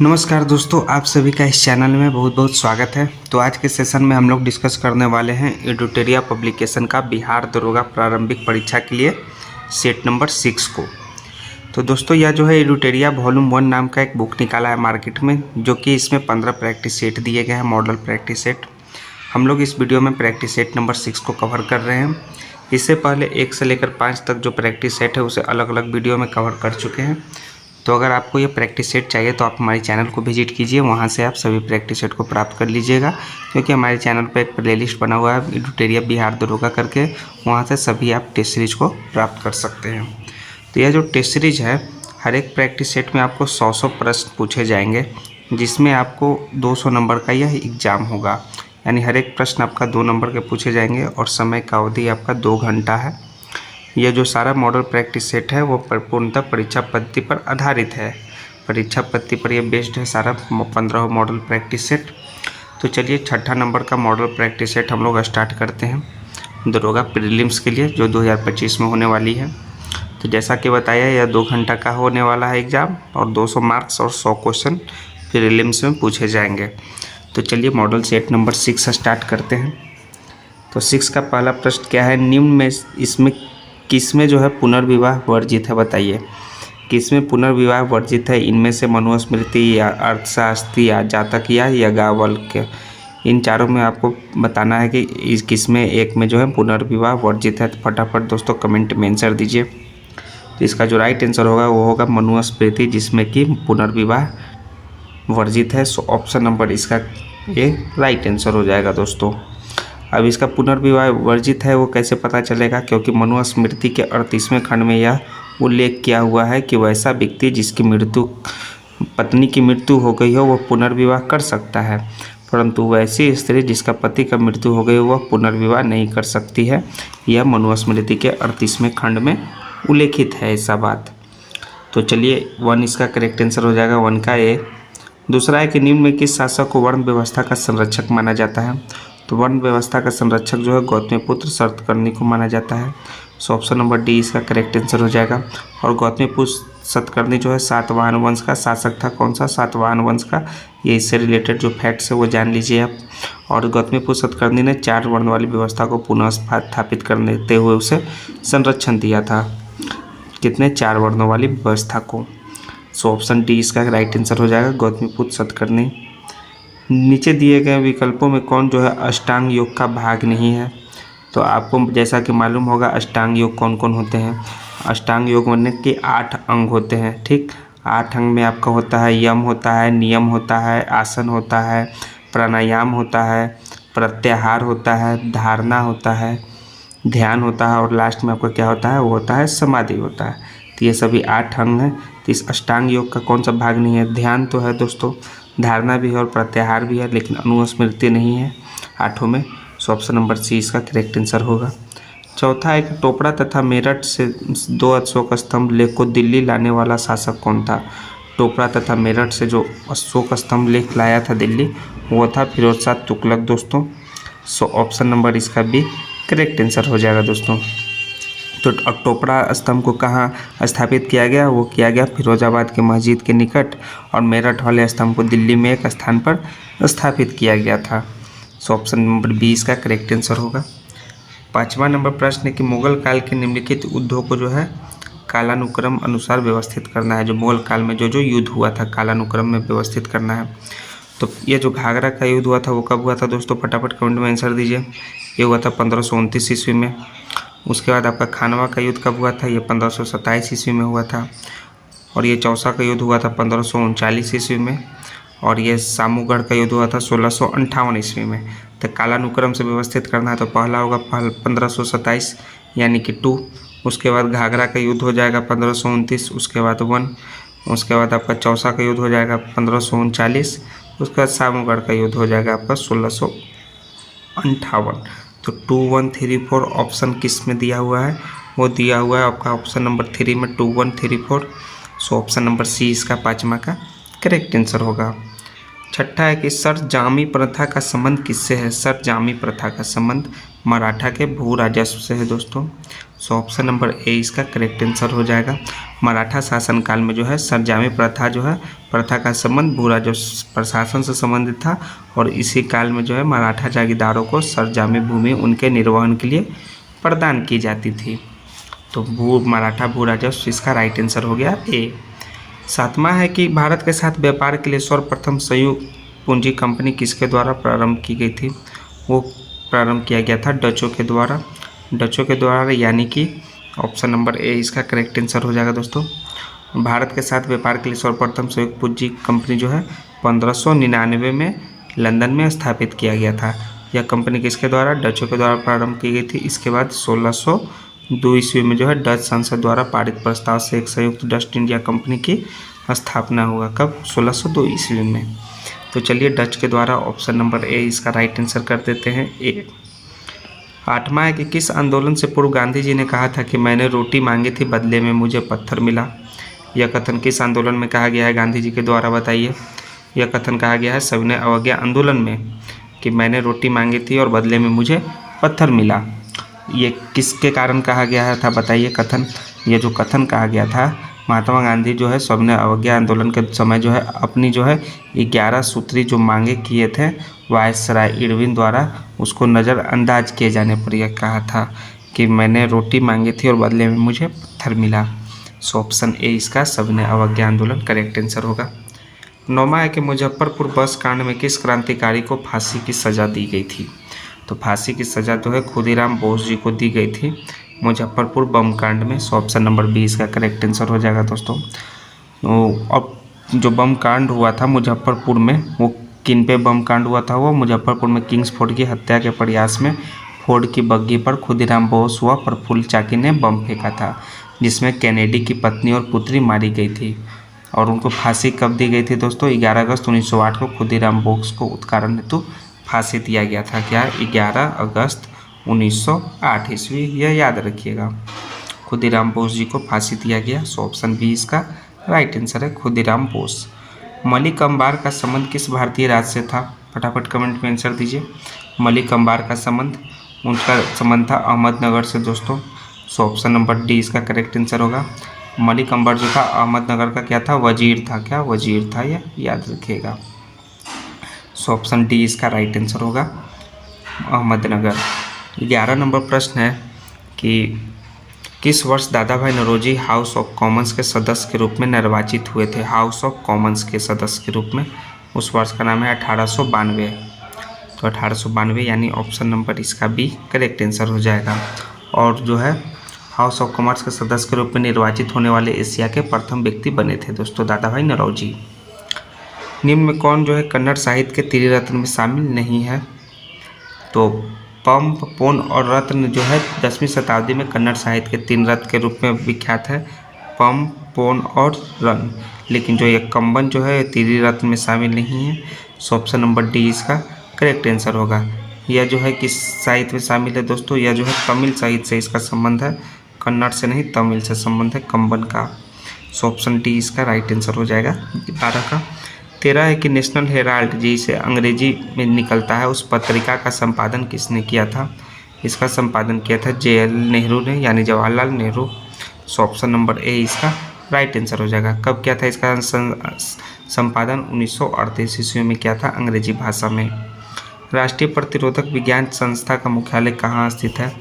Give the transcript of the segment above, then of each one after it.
नमस्कार दोस्तों, आप सभी का इस चैनल में बहुत बहुत स्वागत है। तो आज के सेशन में हम लोग डिस्कस करने वाले हैं एडुटेरिया पब्लिकेशन का बिहार दरोगा प्रारंभिक परीक्षा के लिए सेट नंबर 6 को। तो दोस्तों यह जो है एडुटेरिया वॉल्यूम 1 नाम का एक बुक निकाला है मार्केट में, जो कि इसमें 15 प्रैक्टिस सेट दिए गए हैं, मॉडल प्रैक्टिस सेट। हम लोग इस वीडियो में प्रैक्टिस सेट नंबर 6 को कवर कर रहे हैं। इससे पहले 1 से लेकर 5 तक जो प्रैक्टिस सेट है उसे अलग अलग वीडियो में कवर कर चुके हैं। तो अगर आपको ये प्रैक्टिस सेट चाहिए तो आप हमारे चैनल को विजिट कीजिए, वहाँ से आप सभी प्रैक्टिस सेट को प्राप्त कर लीजिएगा, क्योंकि हमारे चैनल पर एक प्लेलिस्ट बना हुआ है एडुटेरिया बिहार दरोगा करके, वहाँ से सभी आप टेस्ट सीरीज को प्राप्त कर सकते हैं। तो यह जो टेस्ट सीरीज है, हर एक प्रैक्टिस सेट में आपको 100 प्रश्न पूछे जाएंगे, जिसमें आपको 200 नंबर का यह एग्ज़ाम होगा। यानी हर एक प्रश्न आपका 2 नंबर के पूछे जाएंगे और समय का अवधि आपका 2 घंटा है। यह जो सारा मॉडल प्रैक्टिस सेट है वो पूर्णतः परीक्षा पद्धति पर आधारित है। परीक्षा पद्धति पर यह बेस्ड है सारा 15 मॉडल प्रैक्टिस सेट। तो चलिए 6ठा नंबर का मॉडल प्रैक्टिस सेट हम लोग स्टार्ट करते हैं दरोगा प्रीलिम्स के लिए, जो 2025 में होने वाली है। तो जैसा कि बताया, यह 2 घंटा का होने वाला है एग्ज़ाम और 200 मार्क्स और 100 क्वेश्चन प्रीलिम्स में पूछे जाएंगे। तो चलिए मॉडल सेट नंबर 6 स्टार्ट करते हैं। तो 6 का पहला प्रश्न क्या है, निम्न में इसमें किसमें जो है पुनर्विवाह वर्जित है, बताइए किसमें पुनर्विवाह वर्जित है। इनमें से मनुस्मृति या अर्थशास्त्री या जातक या याज्ञवल्क्य, इन चारों में आपको बताना है कि इस किसमें एक में जो है पुनर्विवाह वर्जित है। तो फटाफट दोस्तों कमेंट में आंसर दीजिए। तो इसका जो राइट आंसर होगा वो होगा मनुस्मृति, जिसमें कि पुनर्विवाह वर्जित है। सो ऑप्शन नंबर इसका ये राइट आंसर हो जाएगा दोस्तों। अब इसका पुनर्विवाह वर्जित है वो कैसे पता चलेगा, क्योंकि मनुस्मृति के 38वें खंड में यह उल्लेख किया हुआ है कि वैसा व्यक्ति जिसकी पत्नी की मृत्यु हो गई हो वह पुनर्विवाह कर सकता है, परंतु वैसी स्त्री जिसका पति का मृत्यु हो गई हो वह पुनर्विवाह नहीं कर सकती है। यह मनुस्मृति के 38वें खंड में उल्लेखित है ऐसा बात। तो चलिए 1 इसका करेक्ट आंसर हो जाएगा, 1 का ए। दूसरा है कि निम्न में किस शासक को वर्ण व्यवस्था का संरक्षक माना जाता है। तो वर्ण व्यवस्था का संरक्षक जो है गौतमीपुत्र सतकर्णी को माना जाता है। सो ऑप्शन नंबर डी इसका करेक्ट आंसर हो जाएगा। और गौतमीपुत्र सतकर्णी जो है सातवाहन वंश का शासक था। कौन सा? सातवाहन वंश का। ये इससे रिलेटेड जो फैक्ट्स है वो जान लीजिए आप। और गौतमीपुत्र सतकर्णी ने 4 वर्ण वाली व्यवस्था को पुनः स्थापित करते हुए उसे संरक्षण दिया था। कितने? 4 वर्णों वाली व्यवस्था को। सो ऑप्शन डी इसका राइट आंसर हो जाएगा, गौतमीपुत्र सतकर्णी। नीचे दिए गए विकल्पों में कौन जो है अष्टांग योग का भाग नहीं है। तो आपको जैसा कि मालूम होगा अष्टांग योग कौन कौन होते हैं। अष्टांग योग बनने के 8 अंग होते हैं, ठीक। 8 अंग में आपका होता है यम होता है, नियम होता है, आसन होता है, प्राणायाम होता है, प्रत्याहार होता है, धारणा होता है, ध्यान होता है और लास्ट में आपका क्या होता है, वो होता है समाधि होता है। तो ये सभी 8 अंग हैं। तो इस अष्टांग योग का कौन सा भाग नहीं है? ध्यान तो है दोस्तों, धारणा भी है और प्रत्याहार भी है, लेकिन अनुस्मृति नहीं है 8 में। सो ऑप्शन नंबर सी इसका करेक्ट आंसर होगा। चौथा है कि टोपड़ा तथा मेरठ से 2 अशोक स्तंभ लेख को दिल्ली लाने वाला शासक कौन था। टोपड़ा तथा मेरठ से जो अशोक स्तंभ लेख लाया था दिल्ली, वो था फिरोज शाह तुगलक दोस्तों। सो ऑप्शन नंबर इसका भी करेक्ट आंसर हो जाएगा दोस्तों। तो टोपड़ा स्तंभ को कहाँ स्थापित किया गया? वो किया गया फिरोजाबाद के मस्जिद के निकट, और मेरठ वाले स्तंभ को दिल्ली में एक स्थान पर स्थापित किया गया था। सो ऑप्शन नंबर बी इसका करेक्ट आंसर होगा। 5वां नंबर प्रश्न है कि मुगल काल के निम्नलिखित युद्धों को जो है कालानुक्रम अनुसार व्यवस्थित करना है। जो मुगल काल में जो युद्ध हुआ था कालानुक्रम में व्यवस्थित करना है। तो ये जो घाघरा का युद्ध हुआ था वो कब हुआ था दोस्तों? फटाफट कमेंट में आंसर दीजिए। ये हुआ था 1529 ईस्वी में। उसके बाद आपका खानवा का युद्ध कब हुआ था? ये 1527 ईस्वी में हुआ था। और ये चौसा का युद्ध हुआ था 1539 ईस्वी में। और ये सामूगढ़ का युद्ध हुआ था 1658 ईस्वी में। तो कालानुक्रम से व्यवस्थित करना है तो पहला होगा 1527 यानी कि 2। उसके बाद घाघरा का युद्ध हो जाएगा 1529, उसके बाद 1। उसके बाद आपका चौसा का युद्ध हो जाएगा 1539। उसके बाद सामूगढ़ का युद्ध हो जाएगा आपका 1658। तो 2, 1, 3, 4 ऑप्शन किस में दिया हुआ है? वो दिया हुआ है आपका ऑप्शन नंबर 3 में 2, 1, 3, 4। सो ऑप्शन नंबर सी इसका 5वां का करेक्ट आंसर होगा। 6ठा है कि सर जामी प्रथा का संबंध किससे है। सर जामी प्रथा का संबंध मराठा के भू राजस्व से है दोस्तों। सो ऑप्शन नंबर ए इसका करेक्ट आंसर हो जाएगा। मराठा शासनकाल में जो है सरजामी प्रथा जो है प्रथा का संबंध भू राजस्व प्रशासन से संबंधित था और इसी काल में जो है मराठा जागीरदारों को सरजामी भूमि उनके निर्वहन के लिए प्रदान की जाती थी। तो मराठा भू राजस्व इसका राइट आंसर हो गया ए। सातवां है कि भारत के साथ व्यापार के लिए सर्वप्रथम संयुक्त पूंजी कंपनी किसके द्वारा प्रारंभ की गई थी? वो प्रारंभ किया गया था डचों के द्वारा यानी कि ऑप्शन नंबर ए इसका करेक्ट आंसर हो जाएगा दोस्तों। भारत के साथ व्यापार के लिए सर्वप्रथम संयुक्त पूंजी कंपनी जो है 1599 में लंदन में स्थापित किया गया था। यह कंपनी किसके द्वारा? डचों के द्वारा प्रारंभ की गई थी। इसके बाद 1602 ईस्वी में जो है डच संसद द्वारा पारित प्रस्ताव से एक संयुक्त डच इंडिया कंपनी की स्थापना हुआ। कब? 1602 ईस्वी में। तो चलिए डच के द्वारा ऑप्शन नंबर ए इसका राइट आंसर कर देते हैं ए। आठवां है कि किस आंदोलन से पूर्व गांधी जी ने कहा था कि मैंने रोटी मांगी थी बदले में मुझे पत्थर मिला? यह कथन किस आंदोलन में कहा गया है गांधी जी के द्वारा? बताइए। यह कथन कहा गया है सविनय अवज्ञा आंदोलन में कि मैंने रोटी मांगी थी और बदले में मुझे पत्थर मिला। ये किसके कारण कहा गया था बताइए कथन? ये जो कथन कहा गया था महात्मा गांधी जो है सविनय अवज्ञा आंदोलन के समय जो है अपनी जो है 11 सूत्री जो मांगे किए थे वायसराय इरविन द्वारा उसको नज़रअंदाज किए जाने पर यह कहा था कि मैंने रोटी मांगी थी और बदले में मुझे पत्थर मिला। सो ऑप्शन ए इसका सविनय अवज्ञा आंदोलन करेक्ट आंसर होगा। नौवां है कि मुजफ्फरपुर बस कांड में किस क्रांतिकारी को फांसी की सज़ा दी गई थी? तो फांसी की सज़ा जो है खुदीराम बोस जी को दी गई थी मुजफ्फरपुर बम कांड में। सो ऑप्शन नंबर बी इसका करेक्ट आंसर हो जाएगा दोस्तों। अब जो बम कांड हुआ था मुजफ्फरपुर में वो किन पे बम कांड हुआ था? वो मुजफ्फरपुर में किंग्सफोर्ड की हत्या के प्रयास में फोर्ड की बग्घी पर खुदीराम बोस व प्रफुल्ल चाकी ने बम फेंका था जिसमें कैनेडी की पत्नी और पुत्री मारी गई थी और उनको फांसी कब दी गई थी दोस्तों? 11 अगस्त 1908 को खुदीराम बोस को उत्कारण हेतु फांसी दिया गया था। क्या? 11 अगस्त 1908 ईस्वी, यह याद रखिएगा। खुदीराम बोस जी को फांसी दिया गया। सो ऑप्शन बी इसका राइट आंसर है खुदीराम बोस। मलिक अंबार का संबंध किस भारतीय राज्य से था? फटाफट कमेंट में आंसर दीजिए। मलिक अंबार का संबंध उनका संबंध था अहमदनगर से दोस्तों। सो ऑप्शन नंबर डी इसका करेक्ट आंसर होगा। मलिक अंबर जो था अहमदनगर का क्या था? वजीर था। क्या? वजीर था, यह याद रखिएगा। सो ऑप्शन डी इसका राइट आंसर होगा अहमदनगर। 11 नंबर प्रश्न है कि किस वर्ष दादा भाई नौरोजी हाउस ऑफ कॉमन्स के सदस्य के रूप में निर्वाचित हुए थे? हाउस ऑफ कॉमन्स के सदस्य के रूप में उस वर्ष का नाम है 1892। तो 1892 यानी ऑप्शन नंबर इसका बी करेक्ट आंसर हो जाएगा। और जो है हाउस ऑफ कॉमन्स के सदस्य के रूप में निर्वाचित होने वाले एशिया के प्रथम व्यक्ति बने थे दोस्तों दादा भाई नौरोजी। निम्न में कौन जो है कन्नड़ साहित्य के त्रिरत्न में शामिल नहीं है? तो पंप, पोन और रत्न जो है 10वीं शताब्दी में कन्नड़ साहित्य के 3 रत्न के रूप में विख्यात है, पंप, पोन और रन। लेकिन जो ये कंबन जो है त्रिरत्न में शामिल नहीं है। सो ऑप्शन नंबर डी इसका करेक्ट आंसर होगा। यह जो है किस साहित्य में शामिल है दोस्तों? यह जो है तमिल साहित्य से इसका संबंध है, कन्नड़ से नहीं तमिल से संबंध है कंबन का। सो ऑप्शन डी इसका राइट आंसर हो जाएगा 12 का। 13 है कि नेशनल हेराल्ड जिसे अंग्रेजी में निकलता है उस पत्रिका का संपादन किसने किया था? इसका संपादन किया था JL नेहरू ने यानी जवाहरलाल नेहरू। सो ऑप्शन नंबर ए इसका राइट आंसर हो जाएगा। कब किया था इसका संपादन? 1938 ईस्वी में किया था अंग्रेजी भाषा में। राष्ट्रीय प्रतिरोधक विज्ञान संस्था का मुख्यालय कहाँ स्थित है?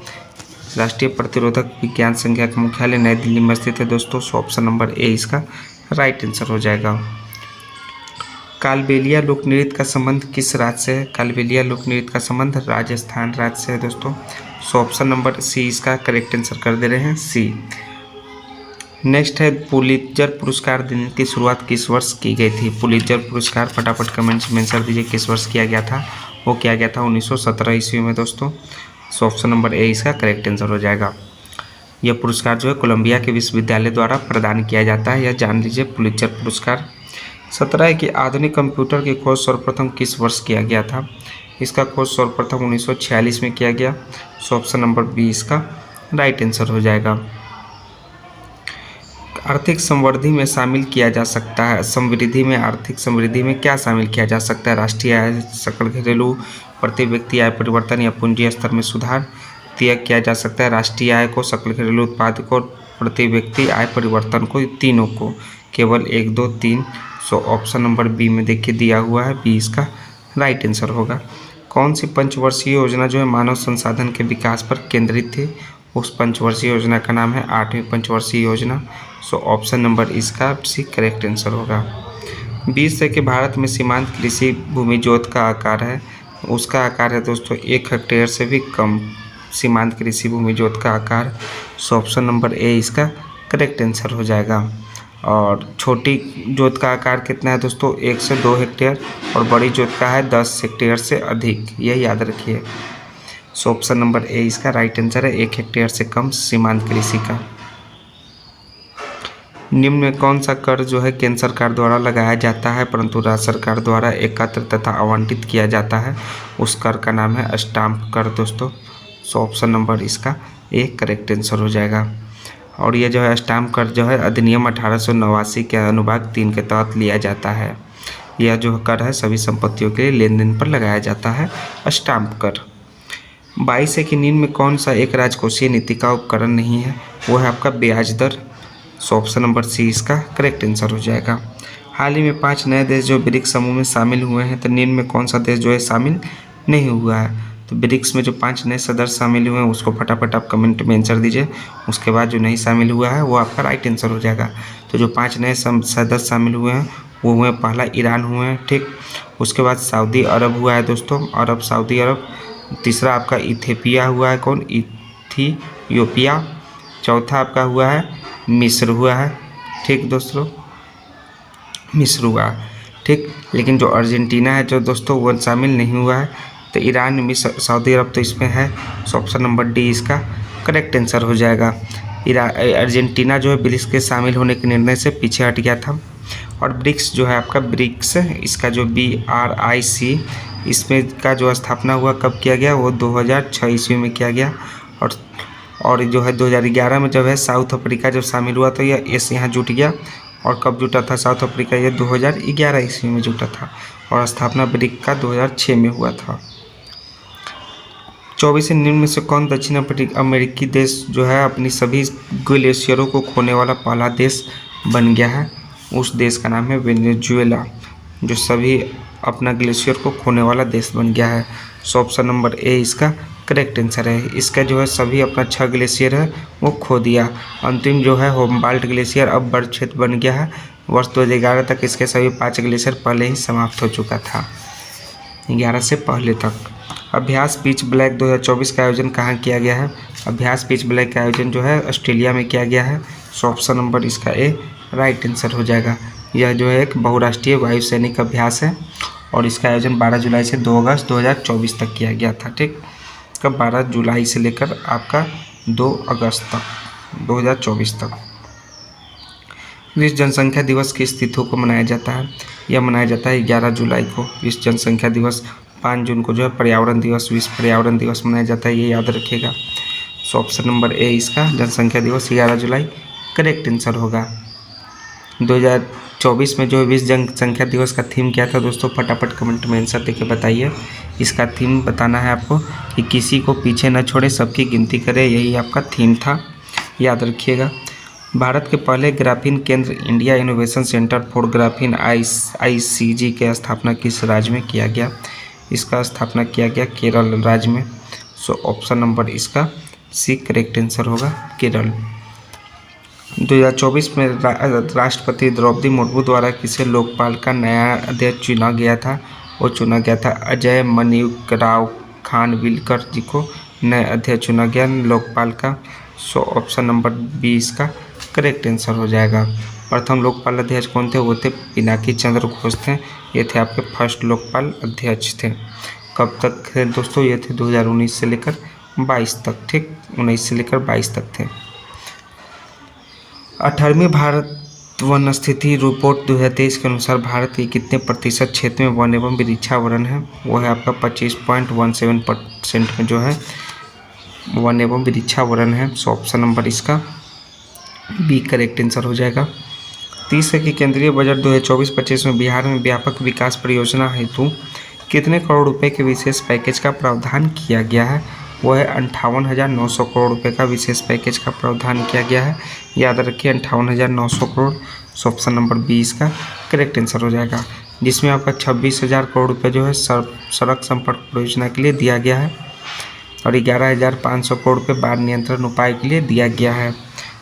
राष्ट्रीय प्रतिरोधक विज्ञान संख्या का मुख्यालय नई दिल्ली में स्थित है दोस्तों। सो ऑप्शन नंबर ए इसका राइट आंसर हो जाएगा। कालबेलिया लोक नृत्य का संबंध किस राज्य से है? कालबेलिया लोक नृत्य का संबंध राजस्थान राज्य से है दोस्तों। सो ऑप्शन नंबर सी इसका करेक्ट आंसर कर दे रहे हैं, सी। नेक्स्ट है पुलित्जर पुरस्कार देने की शुरुआत किस वर्ष की गई थी? पुलित्जर पुरस्कार फटाफट कमेंट्स में आंसर दीजिए किस वर्ष किया गया था? वो किया गया था 1917 ईस्वी में दोस्तों। सो ऑप्शन नंबर ए इसका करेक्ट आंसर हो जाएगा। यह पुरस्कार जो है कोलंबिया के विश्वविद्यालय द्वारा प्रदान किया जाता है, यह जान लीजिए पुलित्जर पुरस्कार। 17 है कि आधुनिक कंप्यूटर की खोज सर्वप्रथम किस वर्ष किया गया था? इसका खोज सर्वप्रथम 1946 में किया गया। सो ऑप्शन नंबर बी इसका राइट आंसर हो जाएगा। आर्थिक समृद्धि में शामिल किया जा सकता है, समृद्धि में आर्थिक समृद्धि में क्या शामिल किया जा सकता है? राष्ट्रीय आय, सकल घरेलू प्रति व्यक्ति आय परिवर्तन या पूंजी स्तर में सुधार। तय किया जा सकता है राष्ट्रीय आय को, सकल घरेलू उत्पाद को, प्रति व्यक्ति आय परिवर्तन को, तीनों को, केवल 1, 2, 3। सो ऑप्शन नंबर बी में देखिए दिया हुआ है, बी इसका राइट आंसर होगा। कौन सी पंचवर्षीय योजना जो है मानव संसाधन के विकास पर केंद्रित थी? उस पंचवर्षीय योजना का नाम है 8वीं पंचवर्षीय योजना। सो ऑप्शन नंबर इसका सी करेक्ट आंसर होगा। 20 है कि भारत में सीमांत कृषि भूमि जोत का आकार है, उसका आकार है दोस्तों 1 हेक्टेयर से भी कम सीमांत कृषि भूमि जोत का आकार। सो ऑप्शन नंबर ए इसका करेक्ट आंसर हो जाएगा। और छोटी जोत का आकार कितना है दोस्तों? 1 से 2 हेक्टेयर, और बड़ी जोत का है 10 हेक्टेयर से अधिक, यह याद रखिए। सो ऑप्शन नंबर ए इसका राइट आंसर है, 1 हेक्टेयर से कम सीमांत कृषि का। निम्न में कौन सा कर जो है केंद्र सरकार द्वारा लगाया जाता है परंतु राज्य सरकार द्वारा एकत्र तथा आवंटित किया जाता है? उस कर का नाम है स्टाम्प कर दोस्तों। सो ऑप्शन नंबर इसका ए करेक्ट आंसर हो जाएगा। और ये जो है स्टाम्प कर जो है अधिनियम 1889 के अनुभाग 3 के तहत लिया जाता है। यह जो कर है सभी संपत्तियों के लिए लेन देन पर लगाया जाता है स्टाम्प कर। 22 है कि निम्न में कौन सा एक राजकोषीय नीति का उपकरण नहीं है? वो है आपका ब्याज दर। सो ऑप्शन नंबर सी इसका करेक्ट आंसर हो जाएगा। हाल ही में 5 नए देश जो ब्रिक्स समूह में शामिल हुए हैं, तो निम्न में कौन सा देश जो है शामिल नहीं हुआ है? तो ब्रिक्स में जो 5 नए सदस्य शामिल हुए हैं उसको फटाफट आप कमेंट में आंसर दीजिए। उसके बाद जो नहीं शामिल हुआ है वो आपका राइट आंसर हो जाएगा। तो जो 5 नए सदस्य शामिल हुए हैं वो हुए, पहला ईरान हुए हैं, ठीक। उसके बाद सऊदी अरब हुआ है दोस्तों, सऊदी अरब। तीसरा आपका इथियोपिया हुआ है, कौन? इथियोपिया। चौथा आपका हुआ है मिस्र हुआ है, ठीक दोस्तों, मिस्र हुआ है, ठीक। लेकिन जो अर्जेंटीना है जो दोस्तों वो शामिल नहीं हुआ है। तो ईरान, मिस्र, सऊदी अरब तो इसमें है। सो ऑप्शन नंबर डी इसका करेक्ट आंसर हो जाएगा। अर्जेंटीना जो है ब्रिक्स के शामिल होने के निर्णय से पीछे हट गया था। और ब्रिक्स जो है आपका ब्रिक्स, इसका जो BRIC, इसमें का जो स्थापना हुआ कब किया गया? वो 2006 ईस्वी में किया गया। और जो है 2011 में जब है साउथ अफ्रीका जब शामिल हुआ तो यह यहाँ जुट गया। और कब जुटा था साउथ अफ्रीका? ये 2011 ईस्वी में जुटा था। और स्थापना ब्रिक्स का 2006 में हुआ था। 24 निम्न में से कौन दक्षिण अमेरिकी देश जो है अपनी सभी ग्लेशियरों को खोने वाला पहला देश बन गया है? उस देश का नाम है वेनेजुएला, जो सभी अपना ग्लेशियर को खोने वाला देश बन गया है। सो ऑप्शन नंबर ए इसका करेक्ट आंसर है। इसका जो है सभी अपना 6 ग्लेशियर है वो खो दिया। अंतिम जो है होमबाल्ट ग्लेशियर अब बर्फ क्षेत्र बन गया है। वर्ष 2011 तक इसके सभी 5 ग्लेशियर पहले ही समाप्त हो चुका था, 11 से पहले तक। अभ्यास पिच ब्लैक 2024 का आयोजन कहाँ किया गया है? अभ्यास पिच ब्लैक का आयोजन जो है ऑस्ट्रेलिया में किया गया है। सो ऑप्शन नंबर इसका ए राइट आंसर हो जाएगा। यह जो है एक बहुराष्ट्रीय वायुसैनिक अभ्यास है और इसका आयोजन 12 जुलाई से 2 अगस्त 2024 तक किया गया था, ठीक। कब? 12 जुलाई से लेकर आपका 2 अगस्त तक 2024 तक। विश्व जनसंख्या दिवस किस तिथि को मनाया जाता है? यह मनाया जाता है 11 जुलाई को विश्व जनसंख्या दिवस। 5 जून को जो है पर्यावरण दिवस, विश्व पर्यावरण दिवस मनाया जाता है, ये याद रखिएगा। सो ऑप्शन नंबर ए इसका जनसंख्या दिवस 11 जुलाई करेक्ट आंसर होगा। 2024 में जो है विश्व जनसंख्या दिवस का थीम क्या था दोस्तों? फटाफट कमेंट में आंसर देके बताइए। इसका थीम बताना है आपको कि किसी को पीछे न छोड़े, सबकी गिनती करे, यही आपका थीम था, याद रखिएगा। भारत के पहले ग्राफीन केंद्र India innovation centre for graphene ICG की स्थापना किस राज्य में किया गया? इसका स्थापना किया गया केरल राज्य में। सो ऑप्शन नंबर इसका सी करेक्ट आंसर होगा, केरल। 2024 में राष्ट्रपति द्रौपदी मुर्मू द्वारा किसे लोकपाल का नया अध्यक्ष चुना गया था? वो चुना गया था अजय मणिकराव खानविलकर जी को नए अध्यक्ष चुना गया लोकपाल का। सो ऑप्शन नंबर बी इसका करेक्ट आंसर हो जाएगा। प्रथम लोकपाल अध्यक्ष कौन थे? वो थे पिनाकी चंद्र घोष थे। ये थे आपके फर्स्ट लोकपाल अध्यक्ष थे। कब तक थे दोस्तों? ये थे 2019 से लेकर 22 तक, ठीक, 19 से लेकर 22 तक थे। 18वीं भारत वन स्थिति रिपोर्ट 2023 के अनुसार भारत के कितने प्रतिशत क्षेत्र में वन एवं वृक्षावरण है? वो है आपका 25.17% में जो है वन एवं वृक्षावरण है। सो ऑप्शन नंबर इसका बी करेक्ट आंसर हो जाएगा। 30 है कि केंद्रीय बजट 2024-25 में बिहार में व्यापक विकास परियोजना हेतु कितने करोड़ रुपए के विशेष पैकेज का प्रावधान किया गया है? वो है 58,900 करोड़ रुपए का विशेष पैकेज का प्रावधान किया गया है। याद रखिए 58,900 करोड़। ऑप्शन नंबर 20 का करेक्ट आंसर हो जाएगा, जिसमें आपका 26,000 करोड़ रुपए जो है सड़क संपर्क परियोजना के लिए दिया गया है और 11,500 करोड़ रुपये बाढ़ नियंत्रण उपाय के लिए दिया गया है।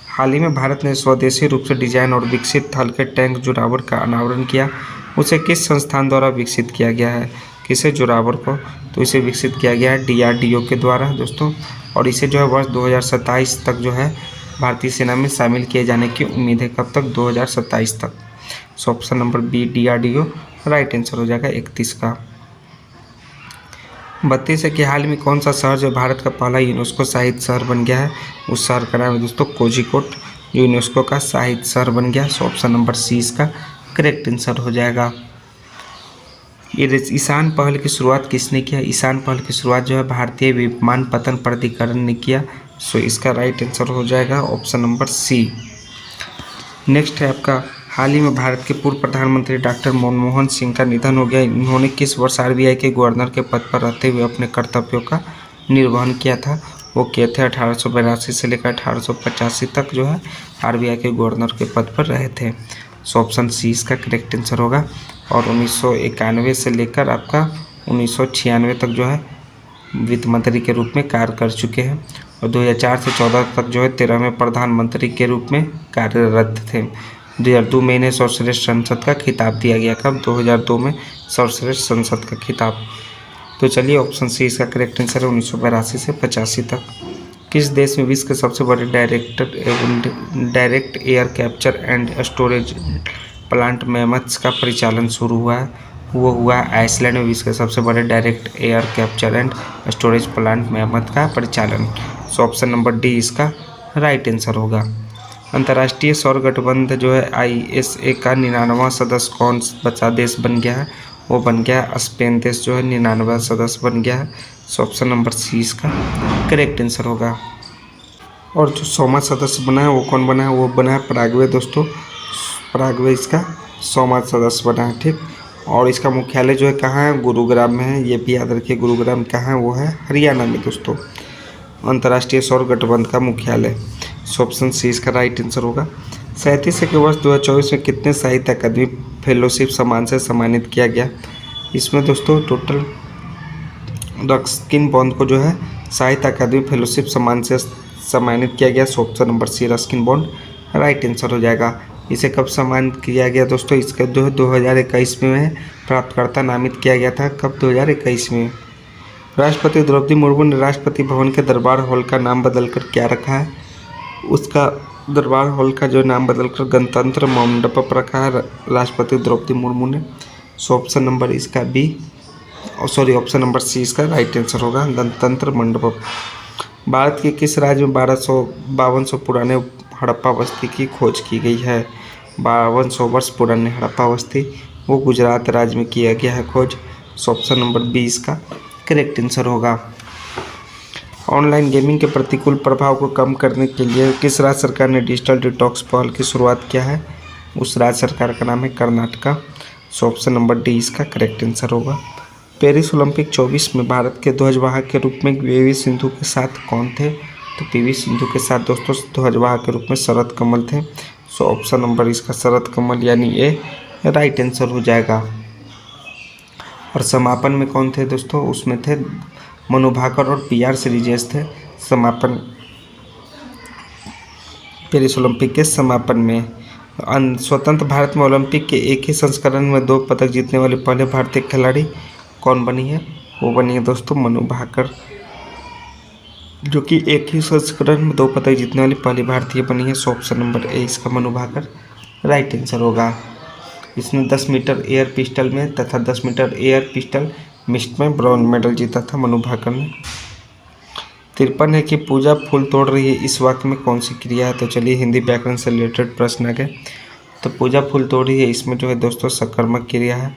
हाल ही में भारत ने स्वदेशी रूप से डिजाइन और विकसित हल्के टैंक जोरावर का अनावरण किया। उसे किस संस्थान द्वारा विकसित किया गया है? किसे जोरावर को? तो इसे विकसित किया गया है DRDO के द्वारा दोस्तों, और इसे जो है वर्ष 2027 तक जो है भारतीय सेना में शामिल किए जाने की उम्मीद है। कब तक? 2027 तक। So option number B DRDO right answer हो जाएगा 31 का। 32 है कि हाल में कौन सा शहर जो भारत का पहला यूनेस्को साहित्य शहर बन गया है? उस शहर का नाम है दोस्तों कोझिकोड, जो यूनेस्को का साहित्य शहर बन गया। सो ऑप्शन नंबर सी इसका करेक्ट आंसर हो जाएगा। ये ईशान पहल की शुरुआत किसने किया? ईशान पहल की शुरुआत जो है भारतीय विमानपत्तन प्राधिकरण ने किया। सो इसका राइट आंसर हो जाएगा ऑप्शन नंबर सी। नेक्स्ट है आपका, हाल ही में भारत के पूर्व प्रधानमंत्री डॉक्टर मनमोहन सिंह का निधन हो गया। इन्होंने किस वर्ष RBI के गवर्नर के पद पर रहते हुए अपने कर्तव्यों का निर्वहन किया था? वो किए थे 1882 से लेकर 1885 तक जो है RBI के गवर्नर के पद पर रहे थे। सो ऑप्शन सी इसका करेक्ट आंसर होगा। और 1991 से लेकर आपका 1996 तक जो है वित्त मंत्री के रूप में कार्य कर चुके हैं और 2004 से 14 तक जो है 13वें प्रधानमंत्री के रूप में कार्यरत थे। 2002 में इन्हें सर्वश्रेष्ठ संसद का खिताब दिया गया। कब? 2002 में सर्वश्रेष्ठ संसद का खिताब। तो चलिए ऑप्शन सी इसका करेक्ट आंसर है 1982 से 85 तक। किस देश में विश्व के सबसे बड़े direct air capture and storage plant mammoths का परिचालन शुरू हुआ है? वो हुआ आइसलैंड में विश्व के सबसे बड़े direct air capture and storage plant mammoth का परिचालन। सो ऑप्शन नंबर डी इसका राइट आंसर होगा। अंतर्राष्ट्रीय सौर गठबंधन जो है ISA का 99वां सदस्य कौन बचा देश बन गया है? वो बन गया स्पेन देश जो है 99वां सदस्य बन गया है। सो ऑप्शन नंबर सी इसका करेक्ट आंसर होगा। और जो 100वां सदस्य बना है वो कौन बना है? वो बना है पराग्वे दोस्तों। पराग्वे इसका 100वां सदस्य बना है, ठीक। और इसका मुख्यालय जो है कहाँ है? गुरुग्राम में है। ये भी याद रखिए गुरुग्राम कहाँ है? वो है हरियाणा में दोस्तों, अंतर्राष्ट्रीय सौर गठबंधन का मुख्यालय। सो ऑप्शन सी इसका राइट आंसर होगा। 37 के वर्ष 2024 में कितने साहित्य अकादमी फेलोशिप सम्मान से सम्मानित किया गया? इसमें दोस्तों टोटल रस्किन बॉन्ड को जो है साहित्य अकादमी फेलोशिप सम्मान से सम्मानित किया गया। So option number C Ruskin Bond right answer हो जाएगा। इसे कब सम्मानित किया गया दोस्तों? इसका जो है 2021 में प्राप्तकर्ता नामित किया गया था। कब? 2021 में। राष्ट्रपति द्रौपदी मुर्मू ने राष्ट्रपति भवन के दरबार हॉल का नाम बदलकर क्या रखा है? उसका दरबार हॉल का जो नाम बदलकर गणतंत्र मंडप रखा है राष्ट्रपति द्रौपदी मुर्मू ने। सो ऑप्शन नंबर इसका बी ऑप्शन नंबर सी इसका राइट आंसर होगा, गणतंत्र मंडप। भारत के किस राज्य में 1252 पुराने हड़प्पा बस्ती की खोज की गई है? 5200 वर्ष पुराने हड़प्पा बस्ती वो गुजरात राज्य में किया गया है खोज। सो ऑप्शन नंबर 20 का करेक्ट आंसर होगा। ऑनलाइन गेमिंग के प्रतिकूल प्रभाव को कम करने के लिए किस राज्य सरकार ने डिजिटल डिटॉक्स पहल की शुरुआत किया है? उस राज्य सरकार का नाम है कर्नाटका। सो ऑप्शन नंबर डी इसका करेक्ट आंसर होगा। पेरिस ओलंपिक 24 में भारत के ध्वजवाहक के रूप में PV सिंधु के साथ कौन थे? तो PV सिंधु के साथ दोस्तों ध्वजवाहक के रूप में शरद कमल थे। सो ऑप्शन नंबर इसका शरद कमल यानी ए राइट आंसर हो जाएगा। और समापन में कौन थे दोस्तों? उसमें थे मनु भाकर और PR श्रीजेश थे समापन पेरिस ओलंपिक के समापन में। स्वतंत्र भारत में ओलंपिक के एक ही संस्करण में 2 पदक जीतने वाले पहले भारतीय खिलाड़ी कौन बनी है? वो बनी है दोस्तों मनु भाकर, जो कि एक ही संस्करण में 2 पदक जीतने वाली पहली भारतीय बनी है। सो ऑप्शन नंबर ए इसका मनु भाकर राइट आंसर होगा। इसने 10 मीटर एयर पिस्टल में तथा 10 मीटर एयर पिस्टल मिस्ट में ब्रॉन्ज मेडल जीता था मनु भाकर ने। 53 है कि पूजा फूल तोड़ रही है, इस वाक्य में कौन सी क्रिया है? तो चलिए हिंदी व्याकरण से रिलेटेड प्रश्न आ गए। तो पूजा फूल तोड़ रही है, इसमें जो है दोस्तों सकर्मक क्रिया है।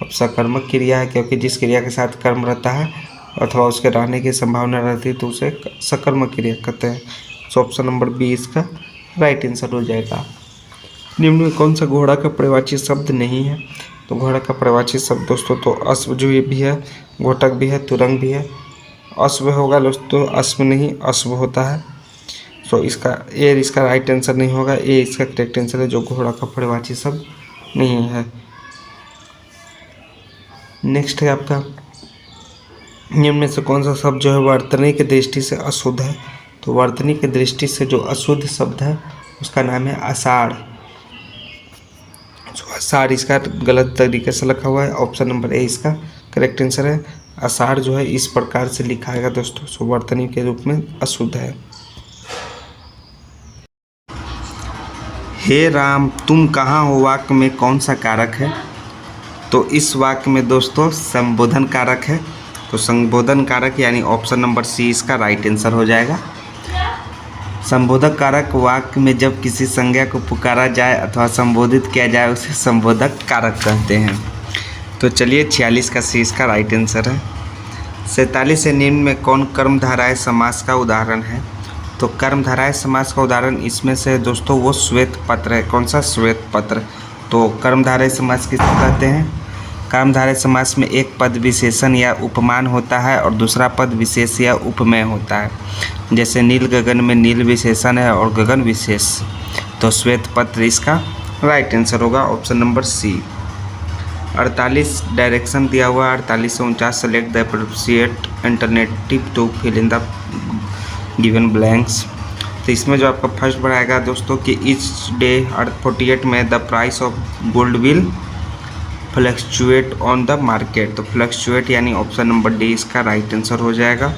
अब सकर्मक क्रिया है क्योंकि जिस क्रिया के साथ कर्म रहता है अथवा उसके रहने की संभावना रहती है तो उसे सकर्मक क्रिया कहते हैं। सो ऑप्शन नंबर बी इसका राइट आंसर हो जाएगा। निम्न में कौन सा घोड़ा का पर्यायवाची शब्द नहीं है? तो घोड़ा का प्रवाची शब्द दोस्तों तो अश्व जो ये भी है, घोटक भी है, तुरंग भी है। अश्व होगा दोस्तों, अश्व नहीं अश्व होता है। तो इसका राइट आंसर नहीं होगा, ए इसका करेक्ट आंसर है जो घोड़ा का प्रवाची शब्द नहीं है। नेक्स्ट है आपका, निम्न में से कौन सा शब्द जो है वर्तनी की दृष्टि से अशुद्ध है? तो वर्तनी की दृष्टि से जो अशुद्ध शब्द है उसका नाम है आषाढ़। आषाढ़ इसका गलत तरीके से लिखा हुआ है, ऑप्शन नंबर ए इसका करेक्ट आंसर है। आषाढ़ जो है इस प्रकार से लिखा है दोस्तों, सो वर्तनी के रूप में अशुद्ध है। हे राम तुम कहाँ हो वाक्य में कौन सा कारक है? तो इस वाक्य में दोस्तों संबोधन कारक है, तो संबोधन कारक यानी ऑप्शन नंबर सी इसका राइट आंसर हो जाएगा। संबोधक कारक वाक्य में जब किसी संज्ञा को पुकारा जाए अथवा संबोधित किया जाए उसे संबोधक कारक कहते हैं। तो चलिए 46 का सी इसका राइट आंसर है। 47 से निम्न में कौन कर्मधारय समास का उदाहरण है? तो कर्मधारय समास का उदाहरण इसमें से दोस्तों वो श्वेत पत्र है। कौन सा? श्वेत पत्र। तो कर्मधारय समास किसको कहते हैं? कर्मधारय समास में एक पद विशेषण या उपमान होता है और दूसरा पद विशेष या उपमेय होता है। जैसे नील गगन में नील विशेषण है और गगन विशेष। तो श्वेत पत्र इसका राइट आंसर होगा, ऑप्शन नंबर सी। 48 डायरेक्शन दिया हुआ 48 से 49 select the appropriate alternative to fill in the given blanks. तो इसमें जो आपका फर्स्ट बढ़ाएगा दोस्तों कि ईच डे 48 में the price of gold will fluctuate on the market. तो फ्लक्चुएट यानी ऑप्शन नंबर डी इसका राइट आंसर हो जाएगा।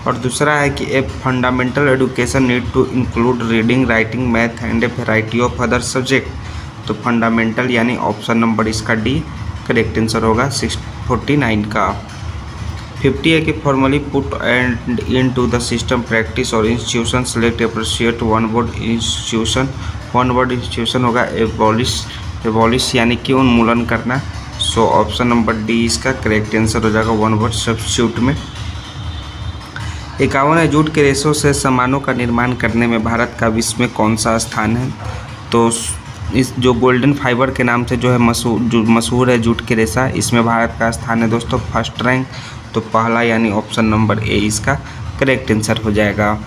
और दूसरा है कि a fundamental education need to include reading, writing, math and a variety of other subject. तो फंडामेंटल यानी ऑप्शन नंबर इसका डी करेक्ट आंसर होगा 649 का। 50 है कि formally put and into the system practice और institution select appreciate one word institution. One word institution होगा abolish यानी कि उन्मूलन करना। सो ऑप्शन नंबर डी इसका करेक्ट आंसर हो जाएगा वन वर्ड सब्स्टिट्यूट में। 51 है जूट के रेशों से सामानों का निर्माण करने में भारत का विश्व में कौन सा स्थान है? तो इस जो गोल्डन फाइबर के नाम से जो है मशहूर है जूट के रेशा, इसमें भारत का स्थान है दोस्तों फर्स्ट रैंक। तो पहला यानी ऑप्शन नंबर ए इसका करेक्ट आंसर हो जाएगा।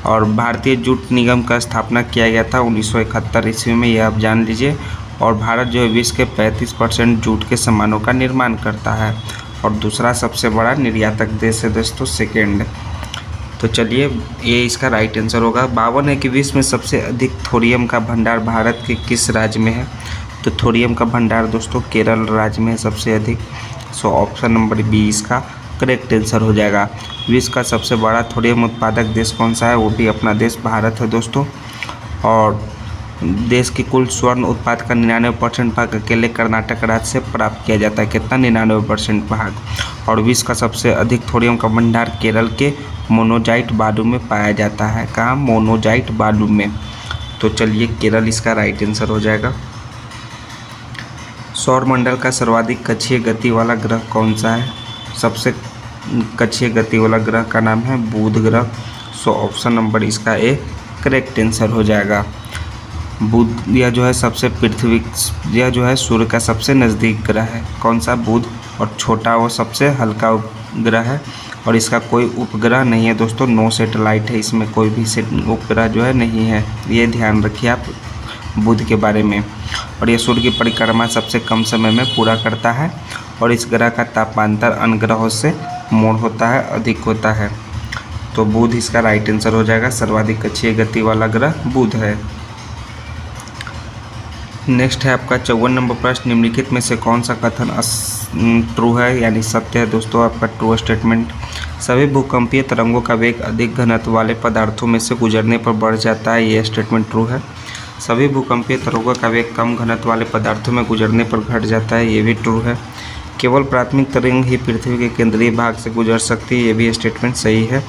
और भारतीय जूट निगम का स्थापना किया गया था 1971 ईस्वी में, ये आप जान लीजिए। और भारत जो है विश्व के 35% जूट के सामानों का निर्माण करता है और दूसरा सबसे बड़ा निर्यातक देश है दोस्तों सेकेंड। तो चलिए ये इसका राइट आंसर होगा। 52 है कि विश्व में सबसे अधिक थोरियम का भंडार भारत के किस राज्य में है? तो थोरियम का भंडार दोस्तों केरल राज्य में है सबसे अधिक। सो ऑप्शन नंबर बी इसका करेक्ट आंसर हो जाएगा। विश्व का सबसे बड़ा थोरियम उत्पादक देश कौन सा है? वो भी अपना देश भारत है दोस्तों। और देश की कुल स्वर्ण उत्पाद का 99% भाग अकेले कर्नाटक राज्य से प्राप्त किया जाता है। कितना? 99% भाग। और विश्व का सबसे अधिक थोरियम का भंडार केरल के मोनोजाइट बालू में पाया जाता है। कहाँ? मोनोजाइट बालू में। तो चलिए केरल इसका राइट आंसर हो जाएगा। सौरमंडल का सर्वाधिक कक्षीय गति वाला ग्रह कौन सा है? सबसे कक्षीय गति वाला ग्रह का नाम है बुध ग्रह। सो ऑप्शन नंबर इसका ए करेक्ट आंसर हो जाएगा। बुध यह जो है सबसे पृथ्वी यह जो है सूर्य का सबसे नज़दीक ग्रह है। कौन सा? बुध। और छोटा वो सबसे हल्का उपग्रह है और इसका कोई उपग्रह नहीं है दोस्तों, नो सैटेलाइट है, इसमें कोई भी उपग्रह जो है नहीं है। ये ध्यान रखिए आप बुध के बारे में। और ये सूर्य की परिक्रमा सबसे कम समय में पूरा करता है और इस ग्रह का तापांतर अन्य ग्रहों से मोड़ होता है, अधिक होता है। तो बुध इसका राइट आंसर हो जाएगा। सर्वाधिक कक्षीय गति वाला ग्रह बुध है। नेक्स्ट है आपका 54 नंबर प्रश्न, निम्नलिखित में से कौन सा कथन ट्रू है यानी सत्य है दोस्तों? आपका ट्रू स्टेटमेंट। सभी भूकंपीय तरंगों का वेग अधिक घनत्व वाले पदार्थों में से गुजरने पर बढ़ जाता है, ये स्टेटमेंट ट्रू है। सभी भूकंपीय तरंगों का वेग कम घनत्व वाले पदार्थों में गुजरने पर घट जाता है, ये भी ट्रू है। केवल प्राथमिक तरंग ही पृथ्वी के केंद्रीय भाग से गुजर सकती है, ये भी स्टेटमेंट सही है।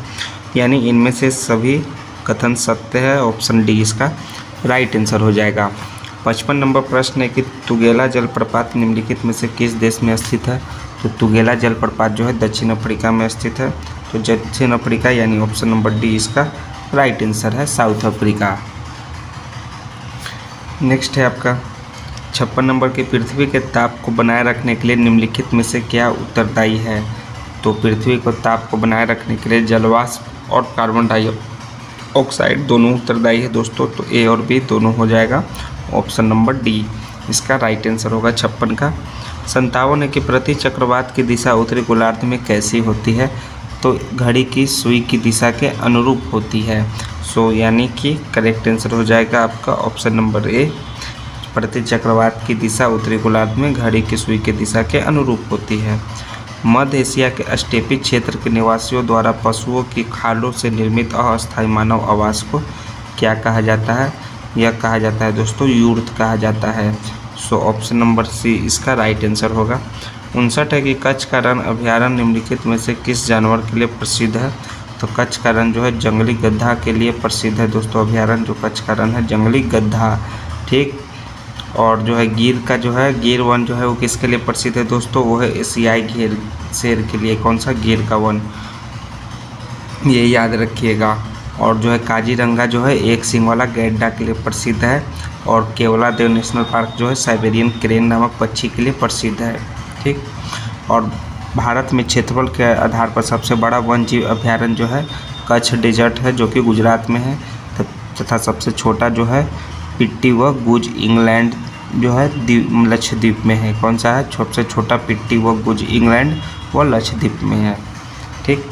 यानी इनमें से सभी कथन सत्य है, ऑप्शन डी इसका राइट आंसर हो जाएगा। 55 नंबर प्रश्न है कि तुगेला जलप्रपात निम्नलिखित में से किस देश में स्थित है? तो तुगेला जलप्रपात जो है दक्षिण अफ्रीका में स्थित है। तो दक्षिण अफ्रीका यानी ऑप्शन नंबर डी इसका राइट आंसर है, साउथ अफ्रीका। नेक्स्ट है आपका 56 नंबर की पृथ्वी के ताप को बनाए रखने के लिए निम्नलिखित में से क्या उत्तरदायी है। तो पृथ्वी को ताप को बनाए रखने के लिए जलवाष्प और कार्बन डाइऑक्साइड दोनों उत्तरदायी है दोस्तों। तो ए और बी दोनों हो जाएगा। ऑप्शन नंबर डी इसका राइट आंसर होगा 56 का। 57 है कि प्रति चक्रवात की दिशा उत्तरी गोलार्ध में कैसी होती है। तो घड़ी की सुई की दिशा के अनुरूप होती है। सो यानी कि करेक्ट आंसर हो जाएगा आपका ऑप्शन नंबर ए। प्रति चक्रवात की दिशा उत्तरी गोलार्ध में घड़ी की सुई की दिशा के अनुरूप होती है। मध्य एशिया के स्टेपी क्षेत्र के निवासियों द्वारा पशुओं की खालों से निर्मित अस्थायी मानव आवास को क्या कहा जाता है। यह कहा जाता है दोस्तों यूर्थ कहा जाता है। सो ऑप्शन नंबर सी इसका राइट आंसर होगा। 59 है कि कच्छ का रण अभ्यारण्य निम्नलिखित में से किस जानवर के लिए प्रसिद्ध है। तो कच्छ का रण जो है जंगली गधा के लिए प्रसिद्ध है दोस्तों। अभ्यारण्य जो कच्छ का रण है जंगली गधा, ठीक। और जो है गिर का जो है गिर वन जो है वो किसके लिए प्रसिद्ध है दोस्तों, वो है एशियाई घेर शेर के लिए। कौन सा, गिर का वन, ये याद रखिएगा। और जो है काजीरंगा जो है एक सींग वाला गैंडा के लिए प्रसिद्ध है। और केवला देव नेशनल पार्क जो है साइबेरियन क्रेन नामक पक्षी के लिए प्रसिद्ध है, ठीक। और भारत में क्षेत्रफल के आधार पर सबसे बड़ा वन जीव अभ्यारण्य जो है कच्छ डेजर्ट है जो कि गुजरात में है, तथा सबसे छोटा जो है पिट्टी व गुज इंग्लैंड जो है लक्षद्वीप में है। कौन सा है, सबसे छोटा पिट्टी व गुज इंग्लैंड व लक्षद्वीप में है, ठीक।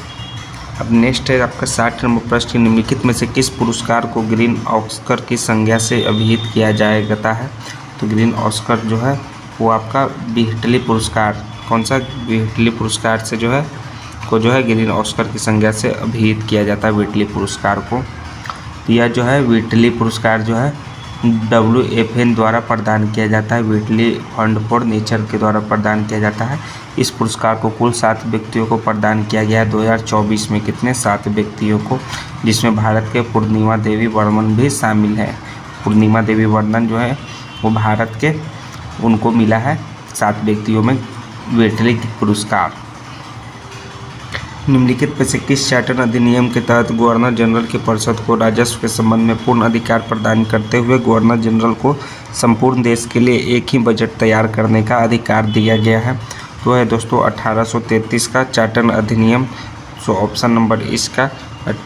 अब नेक्स्ट है आपका 60 नंबर प्रश्न, निम्नलिखित में से किस पुरस्कार को ग्रीन ऑस्कर की संज्ञा से अभिहित किया जाता है। तो ग्रीन ऑस्कर जो है वो आपका व्हिटली पुरस्कार, कौन सा, व्हिटली पुरस्कार से जो है ग्रीन ऑस्कर की संज्ञा से अभिहित किया जाता है व्हिटली पुरस्कार को। यह जो है व्हिटली पुरस्कार जो है WFN द्वारा प्रदान किया जाता है। व्हिटली फंड फॉर नेचर के द्वारा प्रदान किया जाता है। इस पुरस्कार को कुल 7 व्यक्तियों को प्रदान किया गया है 2024 में। कितने, 7 व्यक्तियों को, जिसमें भारत के पूर्णिमा देवी वर्मन भी शामिल है। पूर्णिमा देवी वर्मन जो है वो भारत के, उनको मिला है 7 व्यक्तियों में व्हिटली पुरस्कार। निम्नलिखित में से किस चार्टर अधिनियम के तहत गवर्नर जनरल की परिषद को राजस्व के संबंध में पूर्ण अधिकार प्रदान करते हुए गवर्नर जनरल को संपूर्ण देश के लिए एक ही बजट तैयार करने का अधिकार दिया गया है। तो है दोस्तों 1833 का चार्टर अधिनियम। सो ऑप्शन नंबर इसका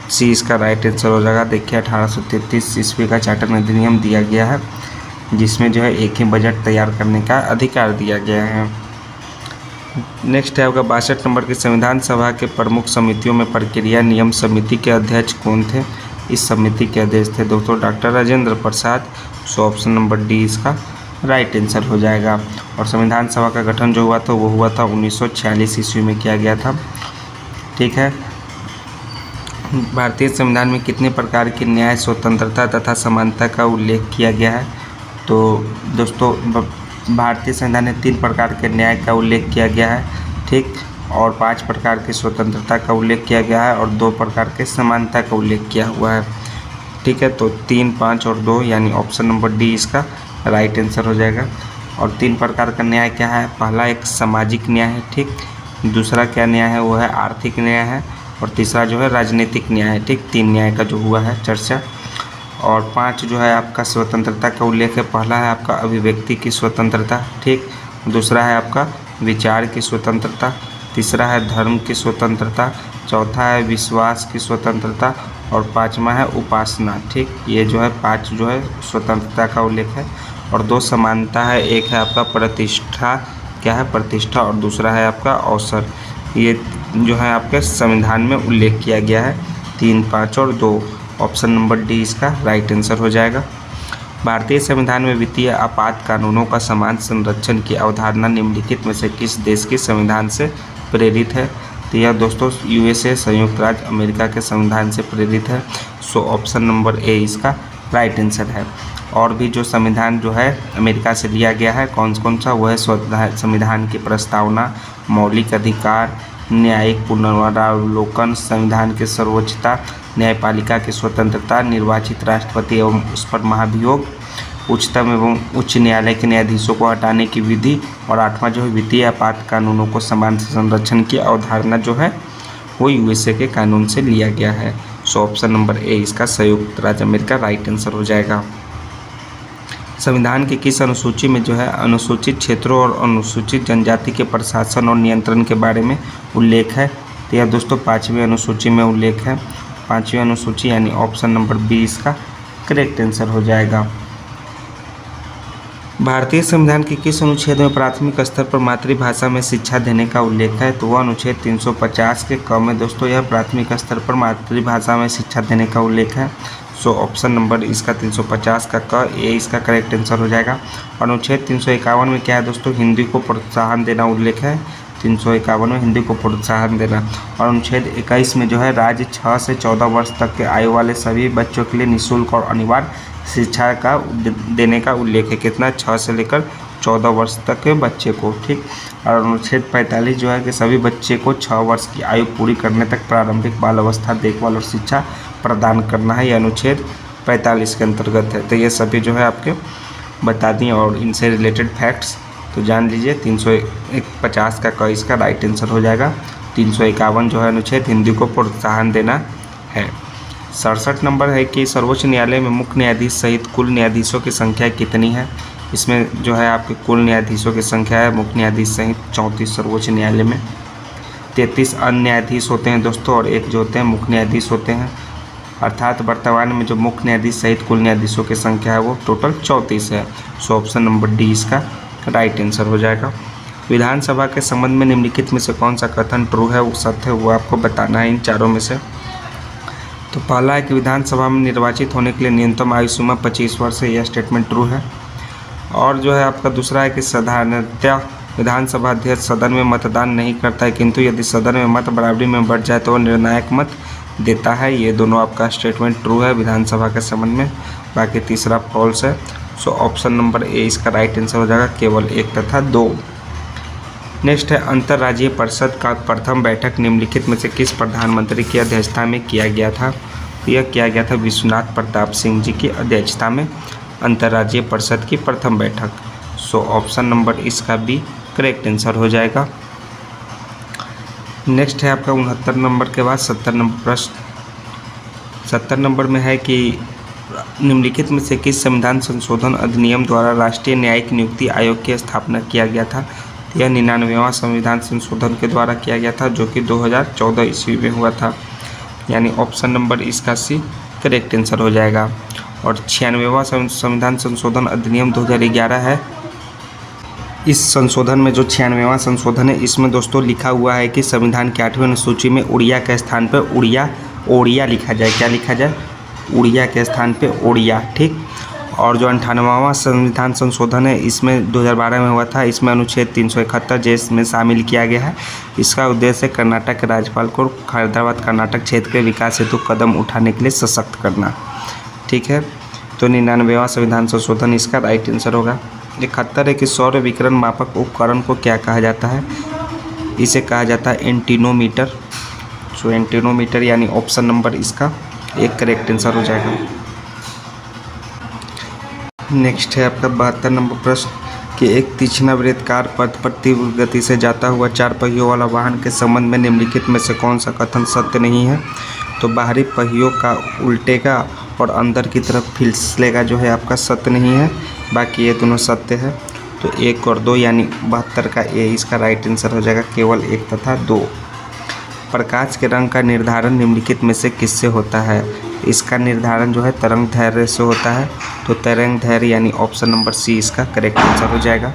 सी इसका राइट आंसर हो जाएगा। देखिए 1833 ईस्वी का चार्टर अधिनियम दिया गया है जिसमें जो है एक ही बजट तैयार करने का अधिकार दिया गया है। नेक्स्ट है आपका 62 नंबर की संविधान सभा के प्रमुख समितियों में प्रक्रिया नियम समिति के अध्यक्ष कौन थे। इस समिति के अध्यक्ष थे दोस्तों डॉक्टर राजेंद्र प्रसाद। सो ऑप्शन नंबर डी इसका राइट आंसर हो जाएगा। और संविधान सभा का गठन जो हुआ था वो हुआ था 1946 ईस्वी में किया गया था, ठीक है। भारतीय संविधान में कितने प्रकार की न्याय स्वतंत्रता तथा समानता का उल्लेख किया गया है। तो दोस्तों भारतीय संविधान में 3 प्रकार के न्याय का उल्लेख किया गया है, ठीक। और 5 प्रकार की स्वतंत्रता का उल्लेख किया गया है और 2 प्रकार के समानता का उल्लेख किया हुआ है, ठीक है। तो 3, 5 और 2 यानी ऑप्शन नंबर डी इसका राइट आंसर हो जाएगा। और 3 प्रकार का न्याय क्या है, पहला एक सामाजिक न्याय है, ठीक। दूसरा क्या न्याय है वो है आर्थिक न्याय है। और तीसरा जो है राजनीतिक न्याय है, ठीक। 3 न्याय का जो हुआ है चर्चा। और 5 जो है आपका स्वतंत्रता का उल्लेख है। पहला है आपका अभिव्यक्ति की स्वतंत्रता, ठीक। दूसरा है आपका विचार की स्वतंत्रता। तीसरा है धर्म की स्वतंत्रता। चौथा है विश्वास की स्वतंत्रता। और 5वां है उपासना, ठीक। ये जो है 5 जो है स्वतंत्रता का उल्लेख है। और 2 समानता है, एक है आपका प्रतिष्ठा, क्या है, प्रतिष्ठा। और दूसरा है आपका अवसर। ये जो है आपके संविधान में उल्लेख किया गया है 3, 5 और 2। ऑप्शन नंबर डी इसका राइट आंसर हो जाएगा। भारतीय संविधान में वित्तीय आपात कानूनों का समान संरक्षण की अवधारणा निम्नलिखित में से किस देश के संविधान से प्रेरित है। तो यह दोस्तों USA संयुक्त राज्य अमेरिका के संविधान से प्रेरित है। सो ऑप्शन नंबर ए इसका राइट आंसर है। और भी जो संविधान जो है अमेरिका से लिया गया है कौन सा, वो है संविधान की प्रस्तावना, मौलिक अधिकार, न्यायिक पुनरावलोकन, संविधान की सर्वोच्चता, न्यायपालिका की स्वतंत्रता, निर्वाचित राष्ट्रपति एवं उस पर महाभियोग, उच्चतम एवं उच्च न्यायालय के न्यायाधीशों को हटाने की विधि। और 8वां जो है वित्तीय आपात कानूनों को समान संरक्षण की अवधारणा जो है वो USA के कानून से लिया गया है। सो ऑप्शन नंबर ए इसका संयुक्त राज्य अमेरिका राइट आंसर हो जाएगा। संविधान की किस अनुसूची में जो है अनुसूचित क्षेत्रों और अनुसूचित जनजाति के प्रशासन और नियंत्रण के बारे में उल्लेख है? तो यह दोस्तों 5वीं अनुसूची में उल्लेख है। 5वीं अनुसूची यानी ऑप्शन नंबर बी इसका करेक्ट आंसर हो जाएगा। भारतीय संविधान के किस अनुच्छेद में प्राथमिक स्तर पर मातृभाषा में शिक्षा देने का उल्लेख है? तो वह अनुच्छेद 350 के क में दोस्तों यह प्राथमिक स्तर पर मातृभाषा में शिक्षा देने का उल्लेख है। सो ऑप्शन नंबर इसका 350 का क ये इसका करेक्ट आंसर हो जाएगा। अनुच्छेद 351 में क्या है दोस्तों? हिंदी को प्रोत्साहन देना उल्लेख है। 351 में हिंदी को प्रोत्साहन देना। और अनुच्छेद 21 में जो है राज्य 6 से 14 वर्ष तक के आयु वाले सभी बच्चों के लिए निःशुल्क और अनिवार्य शिक्षा का देने का उल्लेख है। कितना? 6 से लेकर 14 वर्ष तक के बच्चे को, ठीक। और अनुच्छेद 45 जो है कि सभी बच्चे को 6 वर्ष की आयु पूरी करने तक प्रारंभिक बाल अवस्था देखभाल और शिक्षा प्रदान करना है। यह अनुच्छेद 45 के अंतर्गत है। तो ये सभी जो है आपके बता दिए और इनसे रिलेटेड फैक्ट्स तो जान लीजिए। 350 का क इसका राइट आंसर हो जाएगा। 351 जो है अनुच्छेद हिंदी को प्रोत्साहन देना है। 67 नंबर है कि सर्वोच्च न्यायालय में मुख्य न्यायाधीश सहित कुल न्यायाधीशों की संख्या कितनी है? इसमें जो है आपके कुल न्यायाधीशों की संख्या है मुख्य न्यायाधीश सहित 34 सर्वोच्च न्यायालय में। 33 अन्य न्यायाधीश होते हैं दोस्तों और एक जो होते हैं मुख्य न्यायाधीश होते हैं। अर्थात वर्तमान में जो मुख्य न्यायाधीश सहित कुल न्यायाधीशों की संख्या है वो टोटल 34 है। सो ऑप्शन नंबर डी इसका राइट आंसर हो जाएगा। विधानसभा के संबंध में निम्नलिखित में से कौन सा कथन ट्रू है, वो सत्य है, वो आपको बताना है इन चारों में से। तो पहला है कि विधानसभा में निर्वाचित होने के लिए न्यूनतम आयु सीमा 25 वर्ष है। यह स्टेटमेंट ट्रू है। और जो है आपका दूसरा है कि साधारणतः विधानसभा अध्यक्ष सदन में मतदान नहीं करता है, किंतु यदि सदन में मत बराबरी में बढ़ जाए तो वह निर्णायक मत देता है। ये दोनों आपका स्टेटमेंट ट्रू है विधानसभा के संबंध में। बाकी तीसरा फॉल्स है। सो ऑप्शन नंबर ए इसका राइट आंसर हो जाएगा, केवल 1 तथा 2। नेक्स्ट है अंतर्राज्यीय परिषद का प्रथम बैठक निम्नलिखित में से किस प्रधानमंत्री की अध्यक्षता में किया गया था? यह किया गया था विश्वनाथ प्रताप सिंह जी की अध्यक्षता में अंतर्राज्यीय परिषद की प्रथम बैठक। सो ऑप्शन नंबर इसका बी करेक्ट आंसर हो जाएगा। नेक्स्ट है आपका 69 नंबर के बाद 70 नंबर प्रश्न। 70 नंबर में है कि निम्नलिखित में से किस संविधान संशोधन अधिनियम द्वारा राष्ट्रीय न्यायिक नियुक्ति आयोग की स्थापना किया गया था? यह 99वां संविधान संशोधन के द्वारा किया गया था जो कि 2014 ईस्वी में हुआ था। यानी ऑप्शन नंबर इसका सी करेक्ट आंसर हो जाएगा। और 96वां संविधान संशोधन अधिनियम 2011 है। इस संशोधन में जो 96वां संशोधन है इसमें दोस्तों लिखा हुआ है कि संविधान की 8वीं अनुसूची में उड़िया के स्थान पर ओड़िया लिखा जाए। क्या लिखा जाए? उड़िया के स्थान पे ओड़िया, ठीक। और जो 98वां संविधान संशोधन है इसमें 2012 में हुआ था। इसमें अनुच्छेद 371 जिसमें शामिल किया गया है। इसका उद्देश्य कर्नाटक के राज्यपाल को हैदराबाद कर्नाटक क्षेत्र के विकास हेतु कदम उठाने के लिए सशक्त करना, ठीक है। तो 99वां संविधान संशोधन इसका राइट आंसर होगा। 71 है कि सौर विकिरण मापक उपकरण को क्या कहा जाता है? इसे कहा जाता है एंटीनोमीटर। सो एंटीनोमीटर यानी ऑप्शन नंबर इसका एक करेक्ट आंसर हो जाएगा। नेक्स्ट है आपका 72 नंबर प्रश्न कि एक तीक्ष्ण वृत्ताकार पथ पर तीव्र गति से जाता हुआ 4 पहियों वाला वाहन के संबंध में निम्नलिखित में से कौन सा कथन सत्य नहीं है? तो बाहरी पहियों का उल्टेगा और अंदर की तरफ फिसलेगा जो है आपका सत्य नहीं है। बाकी ये दोनों सत्य है। तो 1 और 2 यानी 72 का ए इसका राइट आंसर हो जाएगा, केवल 1 तथा 2। प्रकाश के रंग का निर्धारण निम्नलिखित में से किससे होता है? इसका निर्धारण जो है तरंग दैर्घ्य से होता है। तो तरंग दैर्घ्य यानी ऑप्शन नंबर सी इसका करेक्ट आंसर हो जाएगा।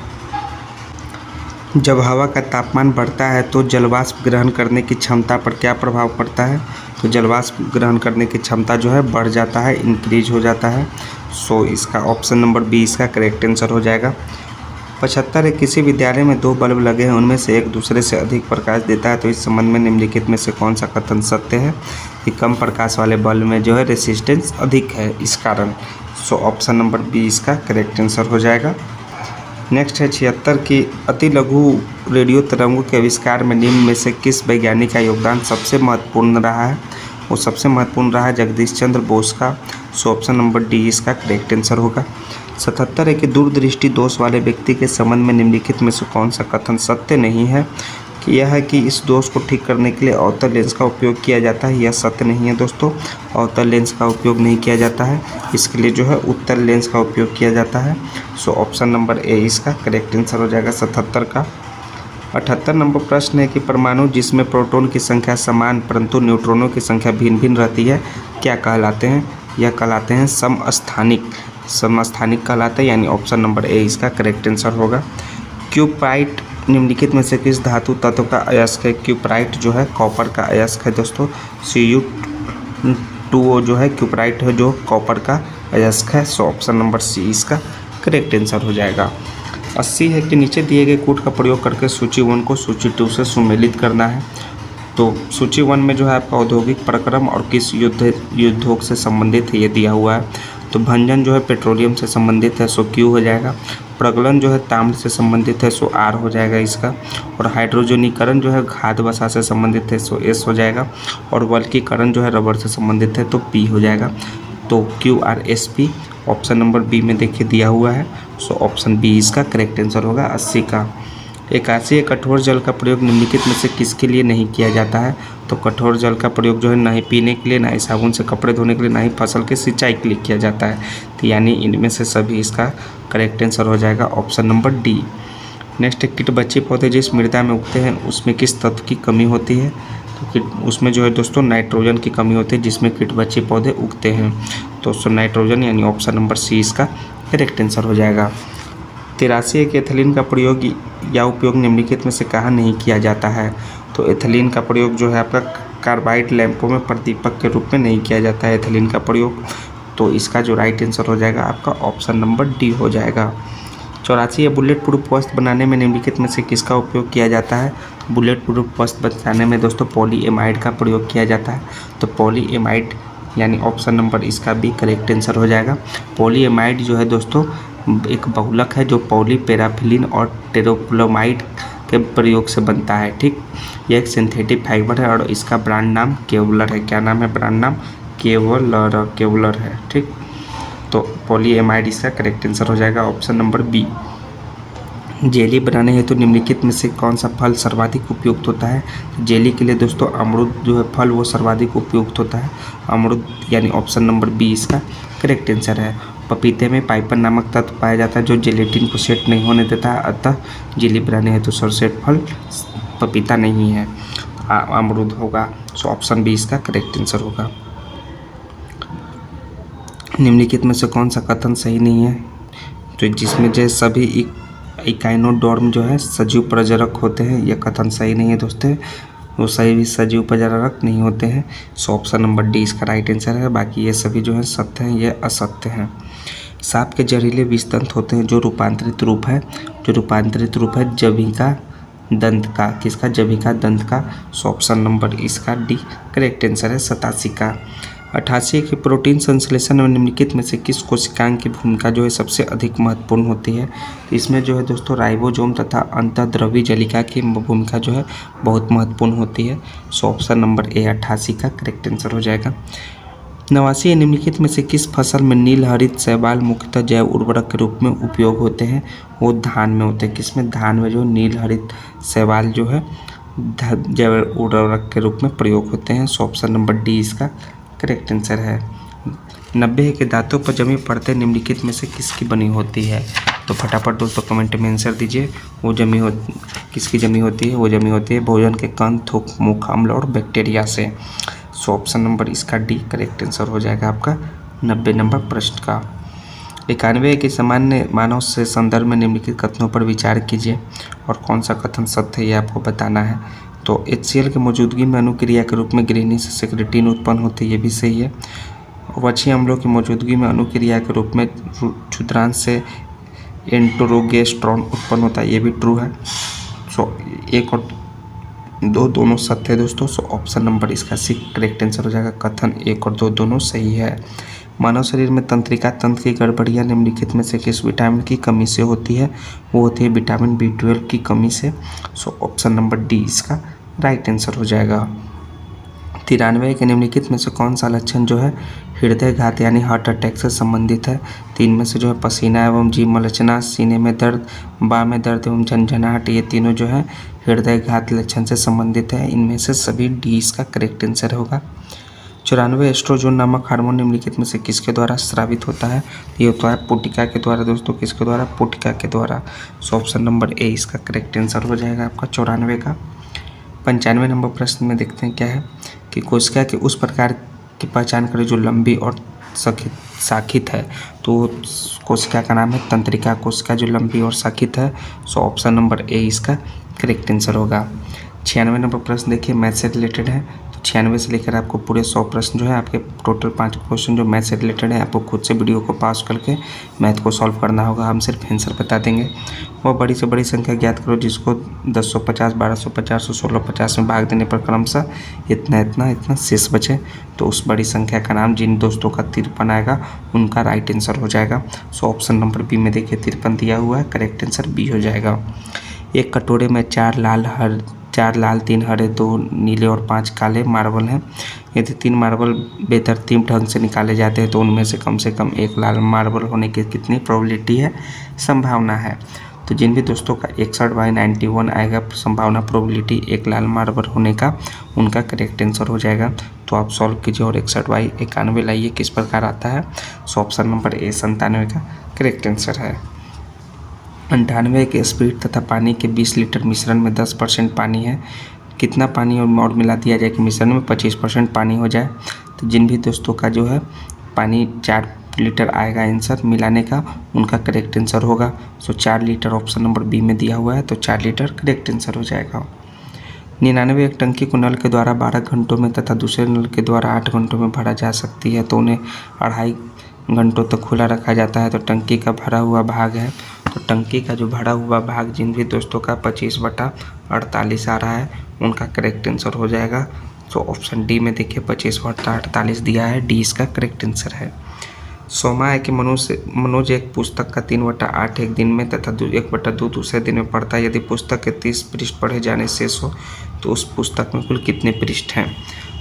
जब हवा का तापमान बढ़ता है तो जलवाष्प ग्रहण करने की क्षमता पर क्या प्रभाव पड़ता है? तो जलवाष्प ग्रहण करने की क्षमता जो है बढ़ जाता है, इंक्रीज हो जाता है। सो इसका ऑप्शन नंबर बी इसका करेक्ट आंसर हो जाएगा। 75 है किसी विद्यालय में 2 बल्ब लगे हैं, उनमें से एक दूसरे से अधिक प्रकाश देता है। तो इस संबंध में निम्नलिखित में से कौन सा कथन सत्य है? कि कम प्रकाश वाले बल्ब में जो है रेसिस्टेंस अधिक है इस कारण। सो ऑप्शन नंबर बी इसका करेक्ट आंसर हो जाएगा। नेक्स्ट है 76 की अति लघु रेडियो तरंगों के आविष्कार में निम्न में से किस वैज्ञानिक का योगदान सबसे महत्वपूर्ण रहा है? वो सबसे महत्वपूर्ण रहा है जगदीश चंद्र बोस का। सो ऑप्शन नंबर डी इसका करेक्ट आंसर होगा। 77 है कि दूरदृष्टि दोष वाले व्यक्ति के संबंध में निम्नलिखित में से कौन सा कथन सत्य नहीं है? यह है कि इस दोष को ठीक करने के लिए अवतल लेंस का उपयोग किया जाता है। यह सत्य नहीं है दोस्तों, अवतल लेंस का उपयोग नहीं किया जाता है। इसके लिए जो है उत्तल लेंस का उपयोग किया जाता है। सो ऑप्शन नंबर ए इसका करेक्ट आंसर हो जाएगा 77 का। 78 नंबर प्रश्न है कि परमाणु जिसमें प्रोटॉन की संख्या समान परंतु न्यूट्रॉनों की संख्या भिन्न भिन्न रहती है क्या कहलाते हैं? यह कहलाते हैं समस्थानिक। समस्थानिक कहलाते हैं, यानी ऑप्शन नंबर ए इसका करेक्ट आंसर होगा। क्यूप्राइट निम्नलिखित में से किस धातु तत्व का अयस्क है? क्यूप्राइट जो है कॉपर का अयस्क है दोस्तों। Cu2O जो है क्यूप्राइट है जो कॉपर का अयस्क है। सो ऑप्शन नंबर सी इसका करेक्ट आंसर हो जाएगा। 80 है कि नीचे दिए गए कूट का प्रयोग करके सूची 1 को सूची 2 से सुमेलित करना है। तो सूची 1 में जो है आपका औद्योगिक प्रक्रम और किस उद्योग से संबंधित है ये दिया हुआ है। तो भंजन जो है पेट्रोलियम से संबंधित है, सो क्यू हो जाएगा। प्रगलन जो है ताम्र से संबंधित है, सो आर हो जाएगा इसका। और हाइड्रोजनीकरण जो है खाद्य वसा से संबंधित है, सो एस हो जाएगा। और वल्कीकरण जो है रबर से संबंधित है, तो पी हो जाएगा। तो Q R S P option number B में देखिए दिया हुआ है। सो ऑप्शन बी इसका करेक्ट आंसर होगा 80 का। 81 कठोर जल का प्रयोग निम्नलिखित में से किसके लिए नहीं किया जाता है? तो कठोर जल का प्रयोग जो है ना ही पीने के लिए, ना ही साबुन से कपड़े धोने के लिए, ना ही फसल की सिंचाई के लिए किया जाता है। तो यानी इनमें से सभी इसका करेक्ट आंसर हो जाएगा ऑप्शन नंबर डी। नेक्स्ट है कीटबच्चे पौधे जिस मृदा में उगते हैं उसमें किस तत्व की कमी होती है? तो उसमें जो है दोस्तों नाइट्रोजन की कमी होती है जिसमें कीटबच्चे पौधे उगते हैं। तो नाइट्रोजन, यानी ऑप्शन नंबर सी इसका करेक्ट आंसर हो जाएगा। 83 के एथिलीन का प्रयोग या उपयोग निम्नलिखित में से कहाँ नहीं किया जाता है? तो एथिलीन का प्रयोग जो है आपका कार्बाइड लैंपों में प्रदीपक के रूप में नहीं किया जाता है एथिलीन का प्रयोग। तो इसका जो राइट आंसर हो जाएगा आपका ऑप्शन नंबर डी हो जाएगा। 84 बुलेट प्रूफ वस्त्र बनाने में निम्नलिखित में से किसका उपयोग किया जाता है? बुलेट प्रूफ वस्त्र बनाने में दोस्तों पॉलीएमाइड का प्रयोग किया जाता है। तो पॉलीएमाइड यानी ऑप्शन नंबर इसका भी करेक्ट आंसर हो जाएगा। पॉलीएमाइड जो है दोस्तों एक बहुलक है जो पॉलीपेराफिलिन और टेरोफ्लोमाइड के प्रयोग से बनता है। ठीक, यह एक सिंथेटिक फाइबर है और इसका ब्रांड नाम केवलर है। क्या नाम है ब्रांड नाम? केवलर है। ठीक, तो पॉलीएमाइड इसका करेक्ट आंसर हो जाएगा ऑप्शन नंबर बी। जेली बनाने हेतु निम्नलिखित में से कौन सा फल सर्वाधिक उपयुक्त होता है? जेली के लिए दोस्तों अमरूद जो है फल वो सर्वाधिक उपयुक्त होता है। अमरूद यानी ऑप्शन नंबर बी इसका करेक्ट आंसर है। पपीते में पाइपर नामक तत्व पाया जाता है जो जेलेटिन को सेट नहीं होने देता है, अतः जेली बनाने हेतु सर्वश्रेष्ठ फल पपीता नहीं है, अमरूद होगा। सो ऑप्शन बी इसका करेक्ट आंसर होगा। निम्नलिखित में से कौन सा कथन सही नहीं है? तो जिसमें जो सभी इकाइनोडर्म जो है सजीव प्रजनक होते हैं, यह कथन सही नहीं है दोस्तों। वो सही भी सजीव प्रजनक नहीं होते हैं। सो ऑप्शन नंबर डी इसका राइट आंसर है। बाकी ये सभी जो है सत्य हैं, ये असत्य हैं। सांप के जहरीले विष दंत होते हैं जो रूपांतरित रूप है जभिका दंत का। किसका? जभिका दंत का। सो ऑप्शन नंबर इसका डी करेक्ट आंसर है 87 का। 88 के प्रोटीन संश्लेषण में निम्नलिखित में से किस कोशिकांग की भूमिका जो है सबसे अधिक महत्वपूर्ण होती है? इसमें जो है दोस्तों राइबोसोम तथा अंतःद्रवी जलिका की भूमिका जो है बहुत महत्वपूर्ण होती है। सो ऑप्शन नंबर ए 88 का करेक्ट आंसर हो जाएगा। 89 निम्नलिखित में से किस फसल में नील हरित शैवाल मुख्यतः जैव उर्वरक के रूप में उपयोग होते हैं? वो धान में होते हैं। किसमें? धान में जो नील हरित शैवाल जो है जैव उर्वरक के रूप में प्रयोग होते हैं। सो ऑप्शन नंबर डी इसका करेक्ट आंसर है। 90 के दांतों पर जमी परतें निम्नलिखित में से किसकी बनी होती है? तो फटाफट दोस्तों कमेंट में आंसर दीजिए। वो किसकी जमी होती है? वो जमी होती है भोजन के कण, थूक, मुख अम्ल और बैक्टीरिया से। सो ऑप्शन नंबर इसका डी करेक्ट आंसर हो जाएगा आपका 90 नंबर प्रश्न का। 91 के सामान्य मानव से संदर्भ में निम्नलिखित कथनों पर विचार कीजिए और कौन सा कथन सत्य है ये आपको बताना है। तो HCl की मौजूदगी में अनुक्रिया के रूप में ग्रीनी से सेक्रेटिन उत्पन्न होती है, ये भी सही है। वक्षीय अम्लों की मौजूदगी में अनुक्रिया के रूप में क्षुद्रांश से एंटरोगेस्ट्रॉन उत्पन्न होता है, ये भी ट्रू है। सो 1 और 2 दोनों सत्य है दोस्तों। सो ऑप्शन नंबर इसका सी करेक्ट आंसर हो जाएगा। कथन 1 और 2 दोनों सही है। मानव शरीर में तंत्रिका तंत्र की गड़बड़ियाँ निम्नलिखित में से किस विटामिन की कमी से होती है? वो होती है विटामिन B12 की कमी से। सो ऑप्शन नंबर डी इसका राइट आंसर हो जाएगा। 93 के निम्नलिखित में से कौन सा लक्षण जो है हृदय घात यानी हार्ट अटैक से संबंधित है? 3 में से जो है पसीना एवं जीभ मलचना, सीने में दर्द, बाह में दर्द एवं झंझनाहट, ये तीनों जो है हृदय घात लक्षण से संबंधित है। इनमें से सभी डी इसका करेक्ट आंसर होगा। 94 एस्ट्रोजन नामक हार्मोन निम्नलिखित में से किसके द्वारा स्रावित होता है? ये होता है पुटिका के द्वारा दोस्तों। किसके द्वारा? पुटिका के द्वारा। सो ऑप्शन नंबर ए इसका करेक्ट आंसर हो जाएगा आपका 94 का। 95 नंबर प्रश्न में देखते हैं क्या है कि कोशिका के उस प्रकार की पहचान करें जो लंबी और शाखित है। तो कोशिका का नाम है तंत्रिका कोशिका जो लंबी और शाखित है। सो ऑप्शन नंबर ए इसका करेक्ट आंसर होगा। 96 नंबर प्रश्न देखिए मैथ से रिलेटेड है। तो 96 से लेकर आपको पूरे 100 प्रश्न जो है आपके टोटल 5 क्वेश्चन जो मैथ से रिलेटेड है आपको खुद से वीडियो को पॉज करके मैथ को सॉल्व करना होगा। हम सिर्फ आंसर बता देंगे। वह बड़ी से बड़ी संख्या ज्ञात करो जिसको 1050, 1250 और 1650 में भाग देने पर क्रमशः इतना इतना इतना शेष बचे। तो उस बड़ी संख्या का नाम जिन दोस्तों का 53 आएगा उनका राइट आंसर हो जाएगा। सो ऑप्शन नंबर बी में देखिए 53 दिया हुआ है, करेक्ट आंसर बी हो जाएगा। एक कटोरे में 4 लाल 3 हरे 2 नीले और 5 काले मार्बल हैं। यदि 3 मार्बल बेतरतीब ढंग से निकाले जाते हैं तो उनमें से कम एक लाल मार्बल होने की कितनी प्रोबेबिलिटी है, संभावना है? तो जिन भी दोस्तों का 61/91 आएगा संभावना प्रोबेबिलिटी एक लाल मार्बल होने का, उनका करेक्ट आंसर हो जाएगा। तो आप सॉल्व कीजिए और 61/91 लाइए किस प्रकार आता है। सो ऑप्शन नंबर ए 97 का करेक्ट आंसर है। 98 के स्प्रिट तथा पानी के 20 लीटर मिश्रण में 10% पानी है। कितना पानी और मिला दिया जाए कि मिश्रण में 25% पानी हो जाए? तो जिन भी दोस्तों का जो है पानी 4 लीटर आएगा आंसर मिलाने का, उनका करेक्ट आंसर होगा। सो 4 लीटर ऑप्शन नंबर बी में दिया हुआ है, तो 4 लीटर करेक्ट आंसर हो जाएगा। 99 एक टंकी को नल के द्वारा 12 घंटों में तथा दूसरे नल के द्वारा 8 घंटों में भरा जा सकती है, तो उन्हें 2.5 घंटों तक खुला रखा जाता है। तो टंकी का भरा हुआ भाग है, तो टंकी का जो भरा हुआ भाग जिन भी दोस्तों का 25/48 आ रहा है उनका करेक्ट आंसर हो जाएगा। तो ऑप्शन डी में देखिए 25/48 दिया है, डी इसका करेक्ट आंसर है। सोमा है कि मनोज एक पुस्तक का 3/8 एक दिन में तथा 1/2 दूसरे दिन में पढ़ता है। यदि पुस्तक के 30 पृष्ठ पढ़े जाने शेष हो तो उस पुस्तक में कुल कितने पृष्ठ हैं?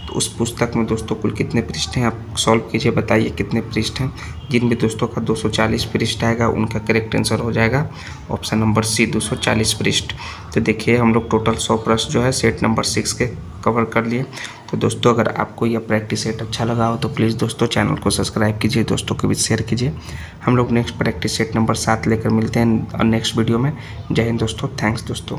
तो उस पुस्तक में दोस्तों कुल कितने पृष्ठ हैं आप सॉल्व कीजिए, बताइए कितने पृष्ठ हैं। जिन भी दोस्तों का 240 पृष्ठ आएगा उनका करेक्ट आंसर हो जाएगा ऑप्शन नंबर सी 240 पृष्ठ। तो देखिए हम लोग टोटल 100 प्रश्न जो है सेट नंबर 6 के कवर कर लिए। तो दोस्तों अगर आपको यह प्रैक्टिस सेट अच्छा लगा हो तो प्लीज़ दोस्तों चैनल को सब्सक्राइब कीजिए, दोस्तों के बीच शेयर कीजिए। हम लोग नेक्स्ट प्रैक्टिस सेट नंबर 7 लेकर मिलते हैं और नेक्स्ट वीडियो में। जय हिंद दोस्तों, थैंक्स दोस्तों।